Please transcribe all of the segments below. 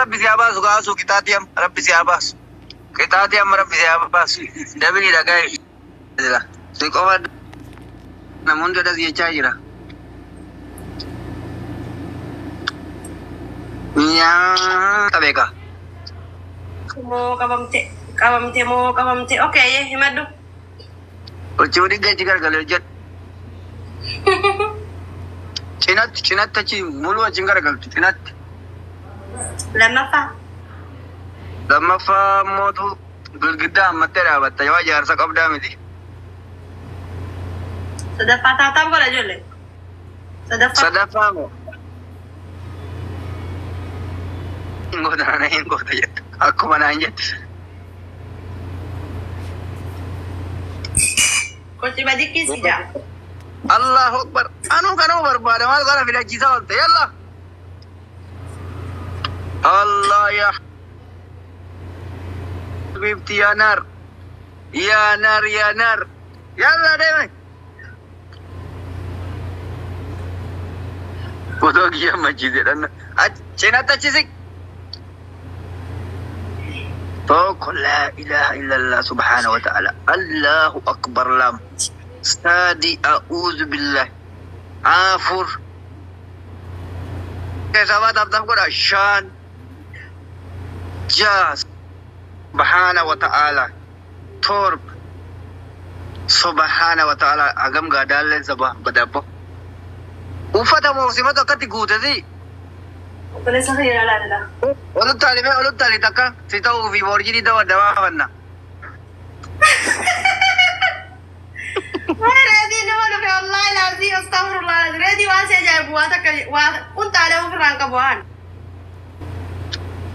Rabbi si abaasu kaasuu qixaatiyam rabbi si abaasu qixaatiyam rabbi si abaasu dabini dhagaye jira si qofa namoonni dhas jechaa jira nyaa qabeeka Mau kabamte. Oke, ya, himadu. Olchudi gachi gargale jet cinat tachi mulu achin gargal cinat lama fa modu gulgida matera batta yawa jar sa qabda miti Sadafa tatam ko la jole. sadafa mo ngoda na ngoda jet aku mana jet Kunci badi kisi ja. Allahu Akbar. Anu kanu berbada mal kana bila jisa walte yalla. Allah ya. Bibti ya nar. Ya nar ya nar. Yalla deh. Foto dia masjid dan cina tacisik. فقل لا إله إلا الله سبحانه وتعالى الله أكبر لام استادي أعوذ بالله عافر كسبات أبتكر الشان جاس سبحانه وتعالى ترب سبحانه وتعالى أقام قادال زبا بدابو وفتا موسمة قد قوتي Boleh saya lala. Olut tali taka sita uvi borjini dawa wanna. Ready no no fe Allah lazi astaghfirullah. Ready wa se jai buat tak wa unta ada orang kabuan.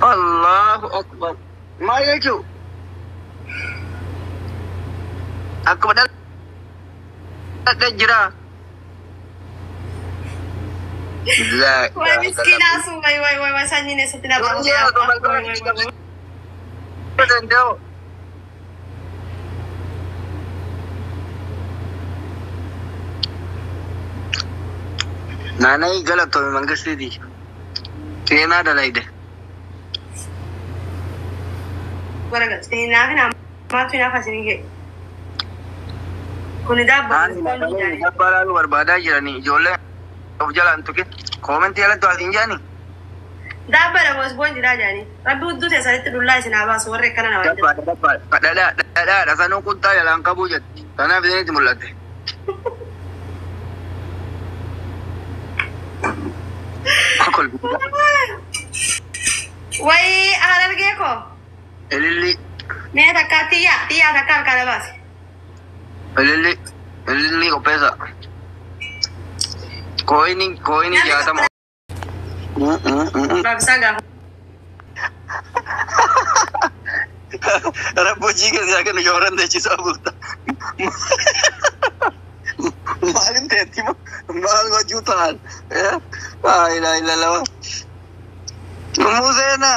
Allahu Akbar. Mari cu. Aku padahal ada jera. Wah miskin asu, wah sanyi nih setina bang. Nanai galat to memang kesidi. Kena ada lagi deh. Waraga, sina kena matu na fasini ke. Kuni dabba. Dabba lalu berbada aja nih, jole. Jalan tuh komen tiada tuh alinja nih. Dabba la bos bon jira jani. Rabbi uddu te sa itu dulai sina ba so re kana na wajja. Dabba. Dada rasa no kunta ya langka bujat. Tanah begini timulate. Akol. Wai alar ge ko. Elili. Me ta katia ta kal kala bas. Elili ko pesa. कोई नहीं जाता अरे पूछी के जाके नजोरन दे चीज़ बोलता मालूम देती माल को जूता इला मुझे ना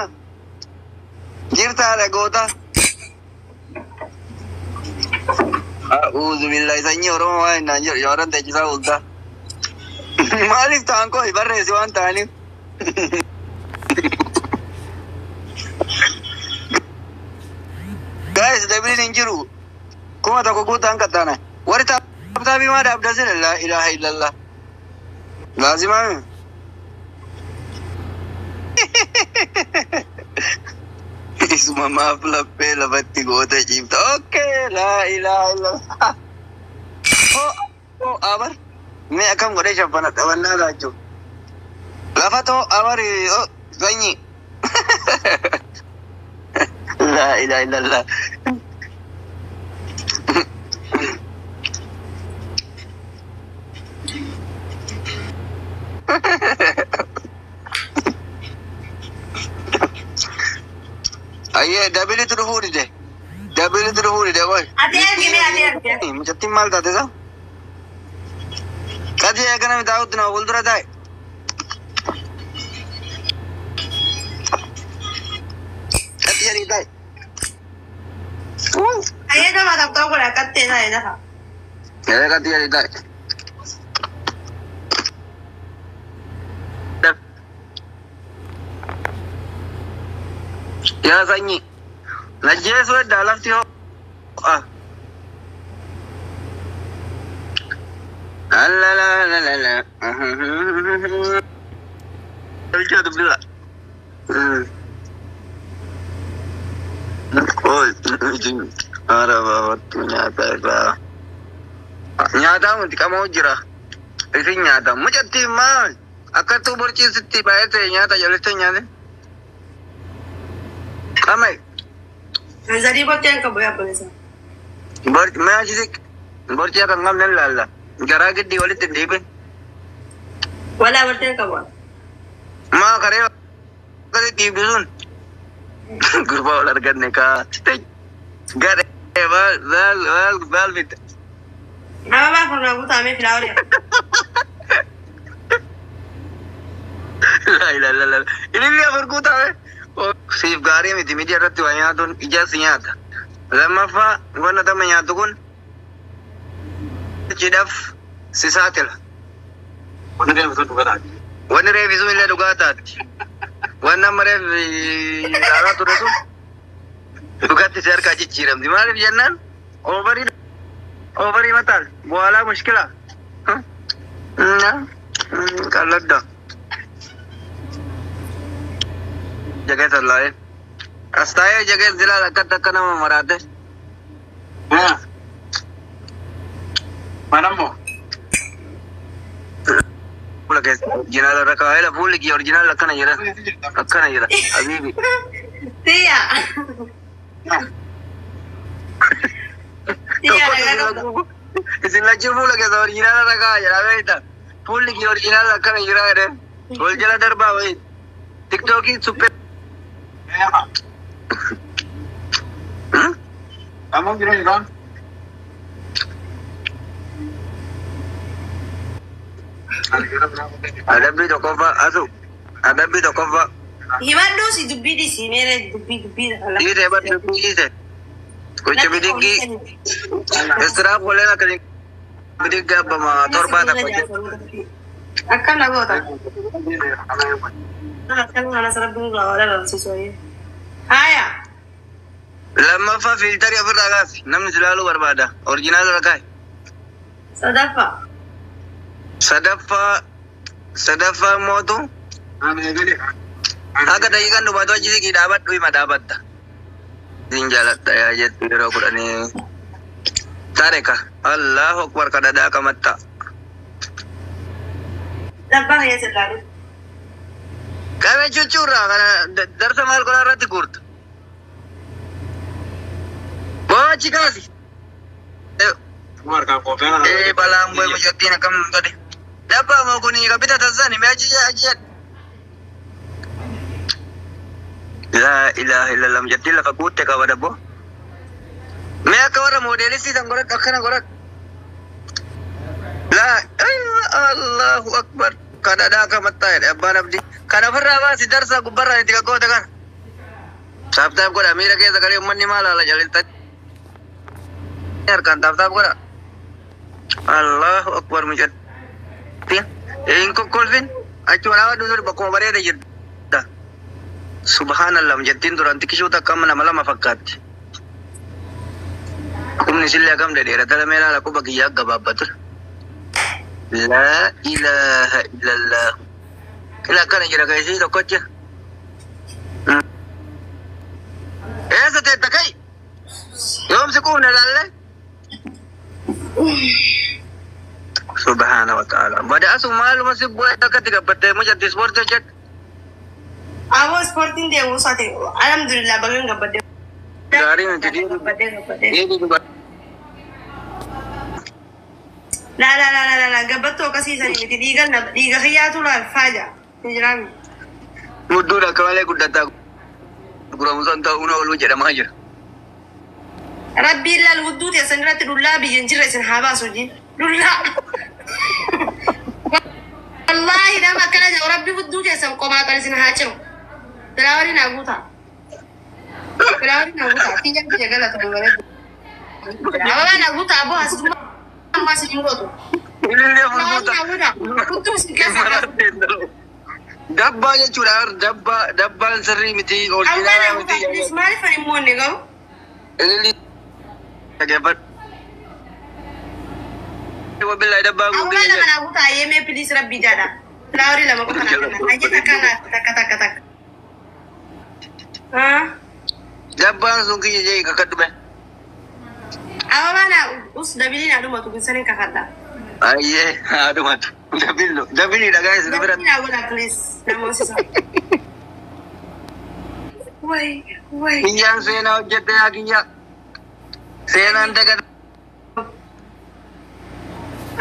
गिरता है गोता उज़बिल्लाह सही हो रहा है ना जोरन दे चीज़ बोलता Malik tangko ibarre siwan tani. Guys, dabili ninjiru. Kuma ta ko gutan katana. Wari ta bi ma da abda la ilaha illallah. Lazima. Isma maaf la pe la batti gota chipta. Okay, la ilaha illallah. Oh, abar. Me akan gode shafana tawan na gajo lafato amari oh zanyi la ilaha illallah aye dabili turuhuri de boy ade muchatti mal date sa Kadi ya kana mi daud na boldura dai. Kadi ya dai. Aye na ma ta ko la katte na ida ha. Ya kadi ya dai. Yaa sanyii. Najjeesuu eddaa lafti hoo. Alalalalala. Tolcha dubbisa. Haadha baafattu nyaata irraa. Nyaataa miti qamoo jira. Isin nyaata. Mucatti maal? Akkattuu borciisitti baay'atee nyaata jalatti nyaate. Qamay. Zadii boqqeen qabu yaabbalisa. Borci akka hin qabne ilaalla. Garaa giddii walitti hin dhiibin. Walaa boqqeen qabu. Maa karee akkasitti dhiibdi sun. Gurbaa wal arganne kaa. Gadhee baal bitta. Nama baafurraa guutamee filaawari. La. Ilillee afur guutame. Siif gaarii miti miidiyaa irratti waa nyaatuun ijaarsi nyaata. Lammaffaa wanna tamma nyaatu kun cidhaaf si saaxila. Wanni reefisuu illee dhugaa taati. Wanni amma reefisuu ture sun dhugaatti si harkaa jijjiiramti. Maaliif jennaan oobarii mataal bu'aalaa mushkilaa. Qalladda. Jagee tallaa'ee. As taa'ee jagee zilaal akkatti akka nama maraate. Manammoo. Fuula keessa orjinaal irra kaa'ee fuulli kiyya orjinaal akkana jira. Akkana jira. Habiibi. Tiya. Isin lachuun fuula keessa orjinaal irra kaa'aa jira beekta. Fuulli kiyya orjinaal akkana jira jedhee. Wal jala darbaa wayii. TikTokii suphee. Kamu gini kan? Adabbi tokkoffaa asu. Adabbi tokkoffaa. Hibadhuu si dubbii dhisi meere dubbii. Dhiise baddi dubbii dhiise. Kuchi bidiggi. Istiraaf walleen akkanii bidigga abbama torbaa takka. Akkam nagoota. Akkam kana sarabbiin irraa wal agarsiisu. Haya. Lammaffaa fiiltarii ofirraa kaasi. Namni si ilaaluu barbaada. Orjinaal irra kaa'i. Sadaffaa mootu. Akka daqiiqaan dhumaatu achi siqii dhaabadhu hima dhaabatta. Siin jaaladha yaa jettu yeroo kudhanii. Taarika. Allahu akbar kadhadaa kamatta. Dabbaa keessa ilaalu. Qabee chuchuurraa kana darsa maal godhaa irratti guurta. Boochi kaasi. Balaan bu'ee mucattiin akkam godhe. Dabbaa moo kuni kabita taasisanii mee achi jedhe. Laa ilaaha illallah mucattiin lafa guutte qaba dabbo. Mee akka warra moodeelistii tan godhadhu akkana godhadhu. Laa Allahu akbar kadhadaa kamattaa jedhe abbaan abdii. Kana ofirraa baasi darsaa gubbarraan itti qaqqoote kana. Taaftaaf godha miira keessa galee uummanni maal haala jaliltatti. Harkaan taaftaaf godha. Allahu akbar mucatti. Hin kokkolfin. Achuma nama dhuunfaa bakkuma bareeda jirta. Subhaanallah mucattiin duraan xiqqishuu takka amma nama lama fakkaatti. Kumni sillee akkam dheedheera talamee laala quba kiyyaa gabaabbatu. Laa ilaaha illallah. Kila akkana jira keessii tokkocha. Eessa teetta kai? Yoomsi quufne laalle? Subhaana wa ta'ala. Bada asu maaluma si bu'ee akkatti gabbattee mucatti ispoortii hojjedhu. Aboo ispoortiin deemuu isaati. Alhamdulillah bagan gabbadde. Gaarii nuti deemu. La gabbattoo akkasiisanii miti dhiiga hiyyaatu faaja. Hijiraami. Mudduun akka malee guddataa guramusan ta'uun ooluu jedhamaa jira. Rabbiin laal hudduu teessan irratti dullaa biyyan jirre isin haa baasu hojiin. Dullaa. Wallaahi nama akkana jedhu rabbi hudduu teessan qomaatan isin haa ciru. Filaawari naa guutaa. Filaawari naa guutaa. Tiyyaan kiyya galata dhumaree. Ababaa naa guutaa aboo asituma ammaa isin gootu. Ilillee Filaawari naa guutaa. Hudduu isin keessa Dabbaa jechuudha. Dabbaan sirrii miti. Awwaala guutaa please maaliif ani moonne gahu? Ililii. Dhageeffadhu. Wabillahi dabbaan kun Awwaala mana guutaa yemee please rabbii jaadha. Filaawarii lama qofa naa kenna. Ajje takka. Dabbaan sun kiyya jee kakadhu be. Awwaala us dabiliin adumatu bisanin kakadha. Ayyee adumatu. Dabiliidha guys. Dabiliin awwaala please. Namoosisa. Way. Kiyyaan seenaa hojjette yaa kiyya. Seenaan daga.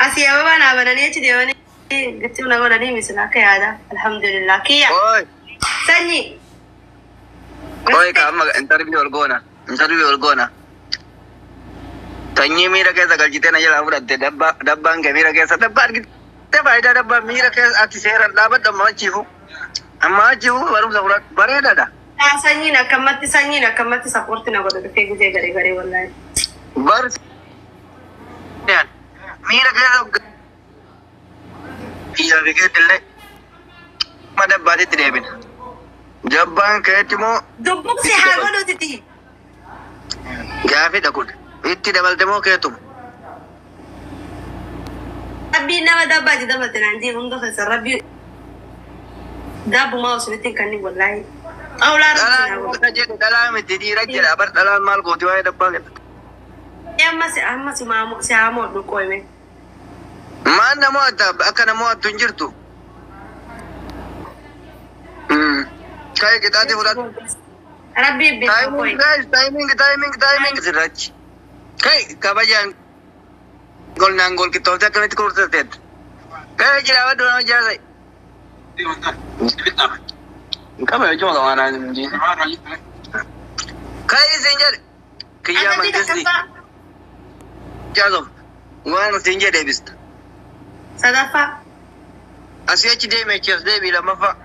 Asii ababaa naa bananii achi deemanii gitti na godhanii misila akka yaada. Alhamdulillah. Kiyya. Oi. Sanyi. Oi kaama interview ol goona. Sanyii miira keessa galchitee na jalaa fudhatte dabbaan kee miira keessa dabbaa argite faayidaa dabbaa miira keessa ati seeraan dhaabadhu amma achiifu barumsa fudhadhu bareedaadha. Sanyiin akkamatti sappoorti na godha dhufee gujee garee wallaahi. Miira keessa kiyyaa fi keetillee ma dabbaatitti deebina. Dabbaan keetti moo Dubbuksi haa godhutiti. gaafidha kun itti dabalte moo keetuma. Rabbiin nama dabbaati dabalte naan jee hunda keessa rabbii dabbumaa osoo kan ni wallaahi. Dhalaa miti dhiira jedha bar dhalaan maal gooti waa'ee dabbaa kenna. Amma si haa moodhu qoyme. Maan namoo akka namoo attu hin jirtu. Kaya qixaati fudhadhu. Rabbii beekaa qoy. Timing sirrachi. Kai kabajaan golnaan gol qixxoofte akkamitti kurtateet. Kaya jiraabadhu nama jaasai. Kama cuma kemana ini? Kai senjata. Kiyya mantisi. Jazom. Gua senjata debis. Sadafa. Asyik cide matches deh bila mafa.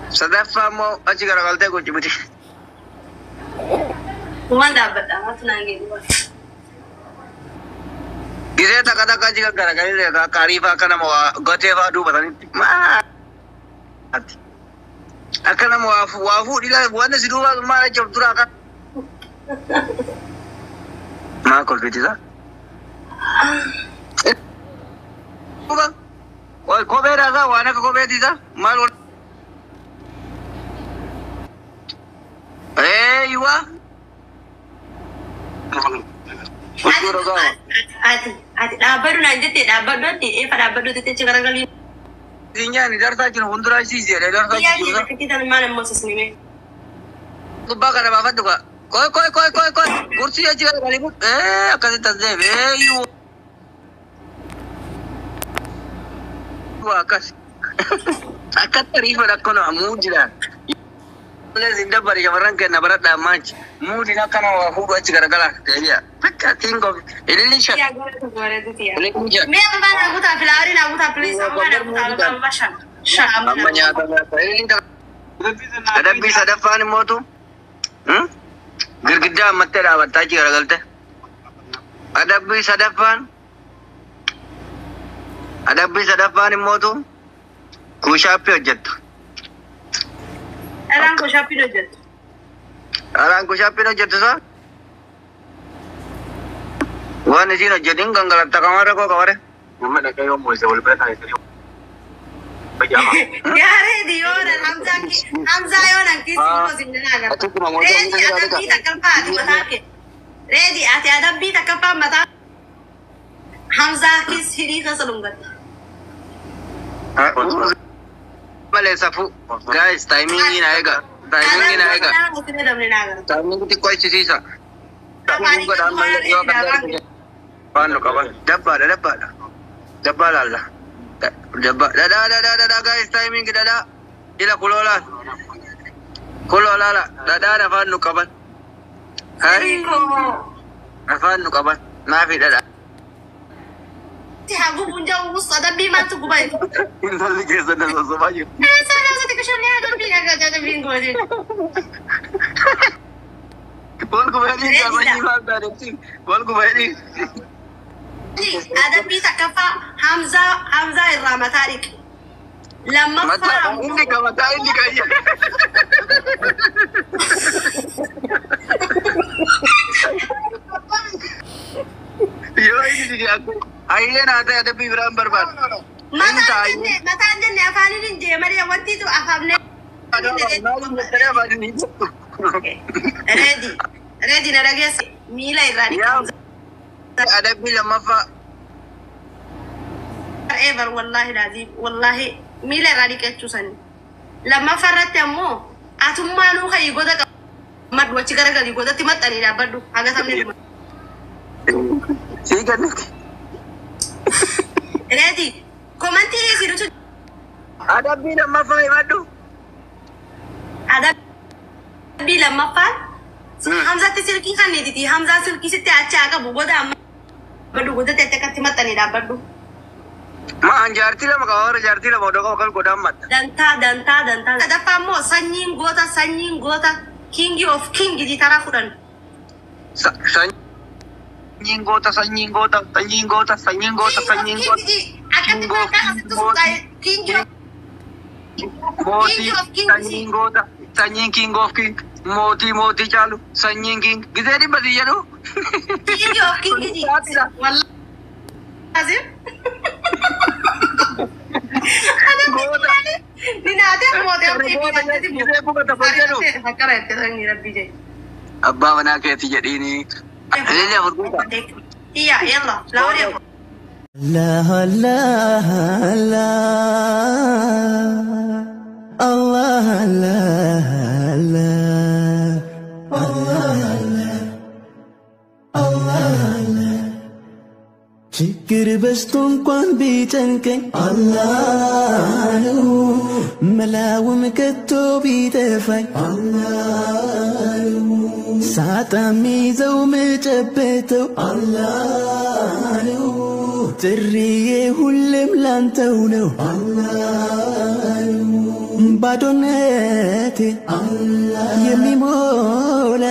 Sadafa mau aci gara kalte ko cibuti. Wanda bada matu nangi dua. Gire kata kaji gara gara ka karifa kana mau gote fa du batani. Ma. Akana mau wafu dila wanda si dua mara jam turaka. Ma kol fitiza. Bukan. Oi, kau berasa, wana kau berasa, malu. Iwa. Ati, baru nanti pada baru nanti cakap kali. Sinya ni darah cina hundurai sih, darah Iya, cina. kita mana mau sesini? Kubah kana bapak tu kak. Koi, kursi aja kali bu. Akan ditazem. Iwa. Akas. Akat tarifa nak kono amujila. Boleh zinda bari orang kena berat dah match. Mudi nak kono wahu aja gara-gara dia. Pakai tinggal. Ini shot. Iya, gue itu dia. Boleh puja. Mia apa nak buta filari nak buta please. Apa nak buta macam. Amanya apa? Ini dah. Ada bisa ada fan motu. Gergida mati dah bataji gara-gara teh. Ada bisa ada fan. Ada bisa dapat motu, kushapi aja tu. Alang kushapi aja tu sah. Wah ni sih jadi enggak ngelak tak kamar aku kawan. Mama nak kaya mau sebab lepas hari ini. Yare Dio dan Hamza yo nan kisi ko sinna na. Ready ada bita kalpa di matake. Ready ada bita kalpa mata. Hamza kis hiri ka salungat. Malay safu. Guys, timing ini naega. Timing itu kau isi sisa. Panu kawan. Dapat lah. Dadah guys, timing kita dah. Ila kulola lah. Dadah panu kawan. Hari. Panu kawan. Nafi dadah. Aku punya umus ada bima tu kubai. Ini lagi kesan dan sesuatu. Saya rasa tidak sih ada bima agak ada bingo aja. Bol ku beri apa ni mal dari sini. Bol ku beri. هذا بيتا كفا حمزة الرامتاريك لما Mata ini ka mata ini kayaknya. Yo ini dia aku. Akhirnya nanti ada bibiran berbat. mata anjenne afanin jemari wanti tu afamne ready na rages mila irani ada bila mafa ever wallahi lazim wallahi mila irani kechusan lama farat ammo atumma nu khay goda mad wachi garaga goda timatani da baddu aga samne sigan ready komanti siru ada bila mafa madu ada bila mafa Hamza silki khanne diti Hamza silki sitte acha aga bugoda amma baddu goda tete katimatani da baddu ma anjarti la maka or jarti la bodo ko kal godam mat danta ada pamo sanyin gota king of king di tara kudan sanyin gota king of king moti chalu sanyin king gideri badi jadu king of king di wallahi azim Abba mana kayak tiga ini. Ini iya, yalla, lawar ya. Allah Allah Allah Allah Allah ችግር በዝቶ እንኳን ቢጨንቀኝ አላህ ነው መላውም ከቶ ቢጠፋኝ አላህ ነው ሳጣ ሚይዘው ምጨብጠው አላህ ነው ጥሪዬ ሁሌም ላንተው ነው አላህ ነው ባዶነቴ የሚሞላ